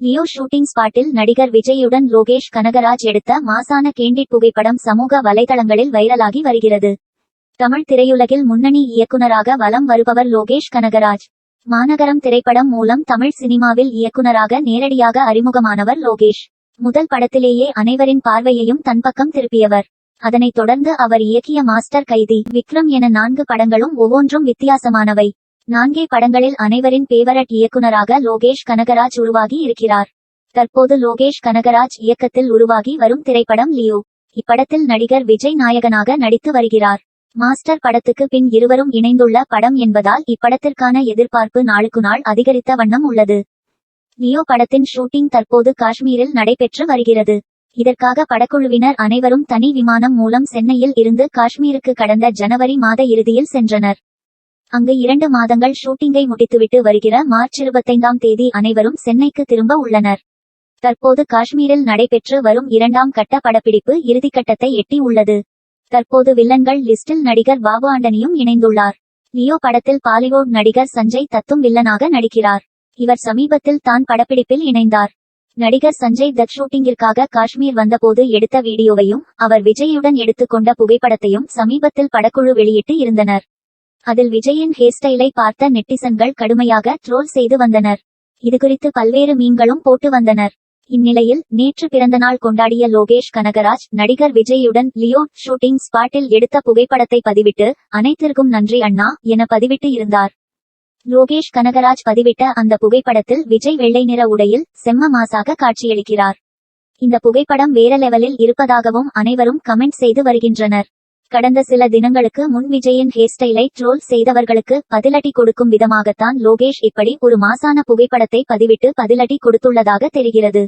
Leo shooting ஸ்பாட்டில் நடிகர் விஜயுடன் லோகேஷ் கனகராஜ் எடுத்த மாசான கேண்டிட் புகைப்படம் சமூக வலைதளங்களில் வைரலாகி வருகிறது. தமிழ் திரையுலகில் முன்னணி இயக்குனராக வலம் வருபவர் லோகேஷ் கனகராஜ். மாநகரம் திரைப்படம் மூலம் தமிழ் சினிமாவில் இயக்குனராக நேரடியாக அறிமுகமானவர் லோகேஷ். முதல் படத்திலேயே அனைவரின் பார்வையையும் தன் பக்கம் திருப்பியவர். அதனைத் தொடர்ந்து அவர் இயக்கிய மாஸ்டர், கைதி, விக்ரம் என 4 படங்களும் ஒவ்வொன்றும் வித்தியாசமானவை. 4 படங்களில் அனைவரின் பேவரட் இயக்குனராக லோகேஷ் கனகராஜ் உருவாகி இருக்கிறார். தற்போது லோகேஷ் கனகராஜ் இயக்கத்தில் உருவாகி வரும் திரைப்படம் லியோ. இப்படத்தில் நடிகர் விஜய் நாயகனாக நடித்து வருகிறார். மாஸ்டர் படத்துக்கு பின் இருவரும் இணைந்துள்ள படம் என்பதால் இப்படத்திற்கான எதிர்பார்ப்பு நாளுக்கு நாள் அதிகரித்த வண்ணம் உள்ளது. லியோ படத்தின் ஷூட்டிங் தற்போது காஷ்மீரில் நடைபெற்று வருகிறது. இதற்காக படக்குழுவினர் அனைவரும் தனி விமானம் மூலம் சென்னையில் இருந்து காஷ்மீருக்கு கடந்த ஜனவரி மாத இறுதியில் சென்றனர். அங்கு 2 மாதங்கள் ஷூட்டிங்கை முடித்துவிட்டு வருகிற மார்ச் 25ஆம் தேதி அனைவரும் சென்னைக்கு திரும்ப உள்ளனர். தற்போது காஷ்மீரில் நடைபெற்று வரும் 2ஆம் கட்ட படப்பிடிப்பு இறுதிக்கட்டத்தை எட்டி உள்ளது. தற்போது வில்லன்கள் லிஸ்டில் நடிகர் பாபு ஆண்டனியும் இணைந்துள்ளார். லியோ படத்தில் பாலிவுட் நடிகர் சஞ்சய் தத்தும் வில்லனாக நடிக்கிறார். இவர் சமீபத்தில் தான் படப்பிடிப்பில் இணைந்தார். நடிகர் சஞ்சய் தத் ஷூட்டிங்கிற்காக காஷ்மீர் வந்தபோது எடுத்த வீடியோவையும் அவர் விஜயுடன் எடுத்துக்கொண்ட புகைப்படத்தையும் சமீபத்தில் படக்குழு வெளியிட்டு இருந்தனர். அதில் விஜயின் ஹேர்ஸ்டைலை பார்த்த நெட்டிசன்கள் கடுமையாக ட்ரோல் செய்து வந்தனர். இதுகுறித்து பல்வேறு மீம்களும் போட்டு வந்தனர். இந்நிலையில் நேற்று பிறந்தநாள் கொண்டாடிய லோகேஷ் கனகராஜ் நடிகர் விஜயுடன் லியோ ஷூட்டிங் ஸ்பாட்டில் எடுத்த புகைப்படத்தை பதிவிட்டு, அனைத்திற்கும் நன்றி அண்ணா என பதிவிட்டு இருந்தார். லோகேஷ் கனகராஜ் பதிவிட்ட அந்த புகைப்படத்தில் விஜய் வெள்ளை நிற உடையில் செம்ம மாசாக காட்சியளிக்கிறார். இந்த புகைப்படம் வேற லெவலில் இருப்பதாகவும் அனைவரும் கமெண்ட் செய்து வருகின்றனர். கடந்த சில தினங்களுக்கு முன் விஜயின் ஹேர்ஸ்டைலை ட்ரோல் செய்தவர்களுக்கு பதிலடி கொடுக்கும் விதமாகத்தான் லோகேஷ் இப்படி ஒரு மாசான புகைப்படத்தை பதிவிட்டு பதிலடி கொடுத்துள்ளதாக தெரிகிறது.